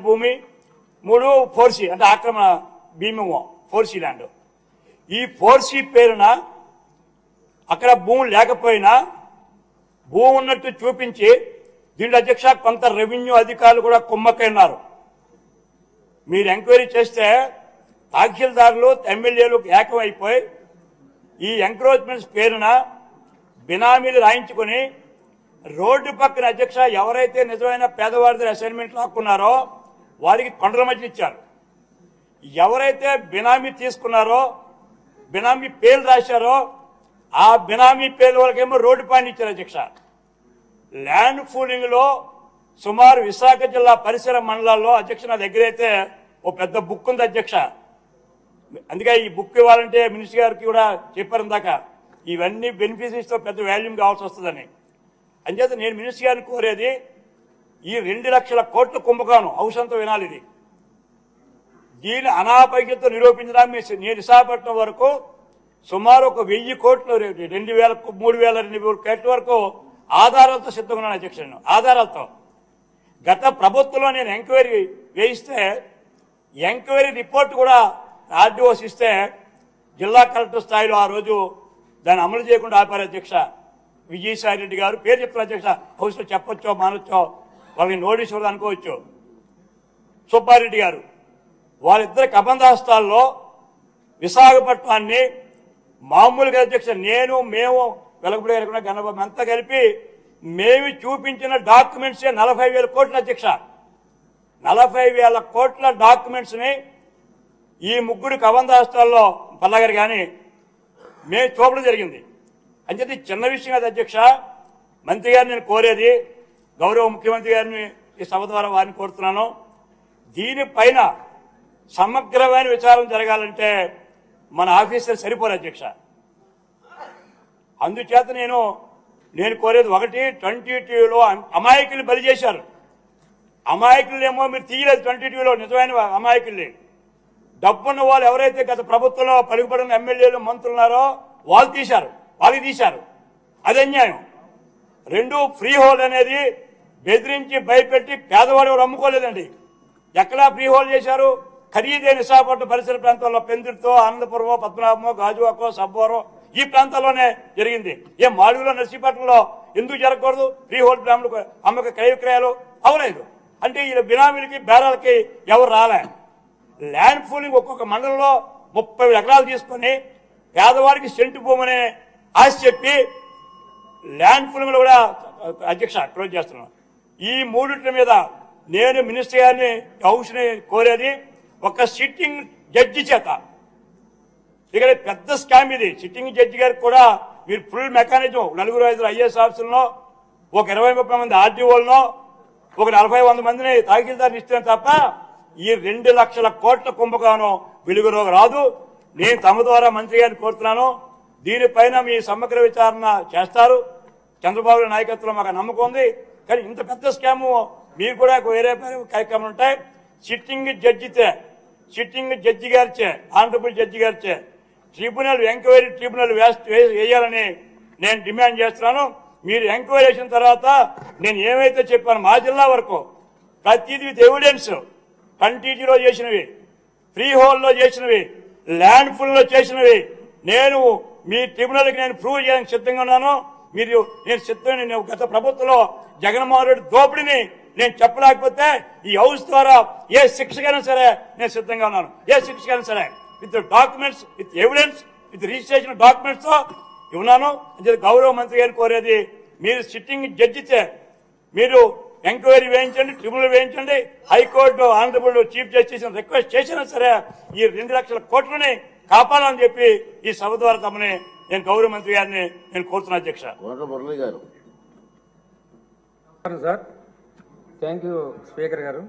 భూమి, 3 4C అంటే ఆక్రమణ భీమేమో 4C ల్యాండ్. ఈ 4C పేరున అక్కడ భూమి లేకపోయినా భూమి ఉన్నట్టు చూపించి దీంట్లో అధ్యక్ష కొంత రెవెన్యూ అధికారులు కూడా కుమ్మక్కైనారు. మీరు ఎంక్వైరీ చేస్తే తహసీల్దారులు ఎమ్మెల్యేలు ఏకమైపోయి ఈ ఎంక్రోచ్మెంట్స్ పేరున బినామీలు రాయించుకొని రోడ్డు పక్కన అధ్యక్ష ఎవరైతే నిజమైన పేదవాడి అసైన్మెంట్ లాక్కున్నారో వారికి కొండల మధ్య ఇచ్చారు. ఎవరైతే బినామీ తీసుకున్నారో బినామీ పేర్లు రాశారో ఆ బినామీ పేర్ల వాళ్ళకేమో రోడ్డు పైన ఇచ్చారు అధ్యక్ష. ల్యాండ్ పూలింగ్ లో సుమారు విశాఖ జిల్లా పరిసర మండలాల్లో అధ్యక్ష నా దగ్గర అయితే ఓ పెద్ద బుక్ ఉంది అధ్యక్ష. అందుకే ఈ బుక్ ఇవ్వాలంటే మినిస్టర్ గారికి కూడా చెప్పారు ఇందాక, ఇవన్నీ బెనిఫిషరీస్ తో పెద్ద వాల్యూమ్ కావాల్సి వస్తుందని. అంచేత నేను మినిస్టర్ గారిని కోరేది ఈ 2 లక్షల కోట్ల కుంభకోణం అవసరంతో వినాలి. ఇది దీని అనాపైక్యతో నిరూపించడానికి నేను విశాఖపట్నం వరకు సుమారు ఒక 1000 కోట్లు 2000 3,200 కోట్ల వరకు ఆధారాలతో సిద్ధంగా ఉన్నాను అధ్యక్ష. నేను ఆధారాలతో గత ప్రభుత్వంలో నేను ఎంక్వైరీ వేయిస్తే ఎంక్వైరీ రిపోర్ట్ కూడా ఆర్డీఓస్ ఇస్తే జిల్లా కలెక్టర్ స్థాయిలో ఆ రోజు దాన్ని అమలు చేయకుండా ఆపారు అధ్యక్ష. విజయసాయి రెడ్డి గారు పేరు చెప్తారు అధ్యక్ష, హౌస్లో చెప్పొచ్చో మానొచ్చో, వాళ్ళకి నోటీస్ ఇవ్వదు అనుకోవచ్చు. సుబ్బారెడ్డి గారు వాళ్ళిద్దరి కబంధాస్తాల్లో విశాఖపట్నాన్ని మామూలుగా అధ్యక్ష మేము వెలగపూడి గారు గణబాబు అంతా కలిపి మేము చూపించిన డాక్యుమెంట్సే 40,000 కోట్ల అధ్యక్ష. 40,000 కోట్ల డాక్యుమెంట్స్ ని ఈ ముగ్గురు కబంధాస్తాల్లో పల్లగారు కానీ మేము చూపడం జరిగింది. అంచేది చిన్న విషయం కాదు అధ్యక్ష. మంత్రి గారిని నేను కోరేది, గౌరవ ముఖ్యమంత్రి గారిని ఈ సభ ద్వారా వారిని కోరుతున్నాను, దీనిపైన సమగ్రమైన విచారణ జరగాలంటే మన ఆఫీసర్ సరిపోరు అధ్యక్ష. అందుచేత నేను కోరేది ఒకటి, 22లో అమాయకుల్ని బలి చేశారు. అమాయకులేమో మీరు తీయలేదు 22లో నిజమైన అమాయకుల్ని. డబ్బున్న వాళ్ళు ఎవరైతే గత ప్రభుత్వంలో పలుకుబడిన ఎమ్మెల్యేలు మంత్రులు ఉన్నారో వాళ్ళకి తీశారు. అది అన్యాయం. 2 ఫ్రీ హోల్డ్ అనేది బెదిరించి భయపెట్టి పేదవాడు ఎవరు అమ్ముకోలేదండి. ఎక్కడా ఫ్రీ హోల్డ్ చేశారు? ఖరీదైన విశాఖపట్నం పరిసర ప్రాంతాల్లో పెందుర్తో, ఆనందపురమో, పద్మనాభమో, గాజువాకో, సబ్బోరో ఈ ప్రాంతాల్లోనే జరిగింది. మాడుగులో, నర్సీపట్నంలో ఎందుకు జరగకూడదు? ఫ్రీ హోల్డ్ బ్రాహ్మణులకు అమ్మక క్రయ విక్రయాలు అవలేదు అంటే ఈ బినామీలకి బేరాలకి ఎవరు రాలే. ల్యాండ్ పూలింగ్ ఒక్కొక్క మండలంలో 30 ఎకరాలు తీసుకుని పేదవాడికి సెంటు భూమనే ఆశ చెప్పి ల్యాండ్ పూలింగ్ లో కూడా అధ్యక్ష క్లోజ్ చేస్తున్నాను. ఈ మూడింటి మీద నేను మినిస్టర్ గారిని హౌస్ ని కోరేది, ఒక సిట్టింగ్ జడ్జి చేత, ఇక్కడ పెద్ద స్కామ్ ఇది. సిట్టింగ్ జడ్జి గారికి కూడా మీరు ఫుల్ మెకానిజం 4-5 ఐఏఎస్ ఆఫీసులను, ఒక 20-30 మంది ఆర్డీఓలను, ఒక 40-100 మందిని తహసీల్దార్ని ఇస్తే తప్ప ఈ 2 లక్షల కోట్ల కుంభకోణం వెలుగులోకి రాదు. నేను తమ ద్వారా మంత్రి గారిని కోరుతున్నాను, దీనిపైన మీ సమగ్ర విచారణ చేస్తారు. చంద్రబాబు నాయకత్వంలో మాకు నమ్మకం ఉంది. కానీ ఇంత పెద్ద స్కామ్ మీరు కూడా వేరే కార్యక్రమాలు ఉంటాయి. సిట్టింగ్ జడ్జి గారిచే, ఆనరబుల్ జడ్జి గారిచే ఎంక్వైరీ ట్రిబ్యునల్ వేయాలని నేను డిమాండ్ చేస్తున్నాను. మీరు ఎంక్వైరీ చేసిన తర్వాత నేను ఏమైతే చెప్పాను మా జిల్లా వరకు ప్రతిదీ విత్ ఎవిడెన్స్, 20లో చేసినవి, ఫ్రీ హోల్డ్ లో చేసినవి, ల్యాండ్ ఫుల్ లో చేసినవి నేను మీ ట్రిబ్యునల్కి నేను ప్రూవ్ చేయడానికి సిద్ధంగా ఉన్నాను. నేను గత ప్రభుత్వంలో జగన్మోహన్ రెడ్డి దోపిడిని నేను చెప్పలేకపోతే ఈ హౌస్ ద్వారా ఏ శిక్షకైనా సరే నేను సిద్ధంగా ఉన్నాను. ఏ శిక్షకైనా సరే with documents, with evidence, with registration documents తో ఉన్నాను. గౌరవ మంత్రి గారిని కోరేది, మీరు సిట్టింగ్ జడ్జితే మీరు ఎంక్వైరీ వేయించండి, ట్రిబ్యునల్ వేయించండి. High court honourable chief justice request చేసినా సరే ఈ 2 లక్షల కోట్లని కాపాడాలని చెప్పి ఈ సభ ద్వారా తమని నేను గౌరవ మంత్రి గారిని నేను కోరుతున్నా అధ్యక్ష. సార్ థ్యాంక్ యూ స్పీకర్ గారు.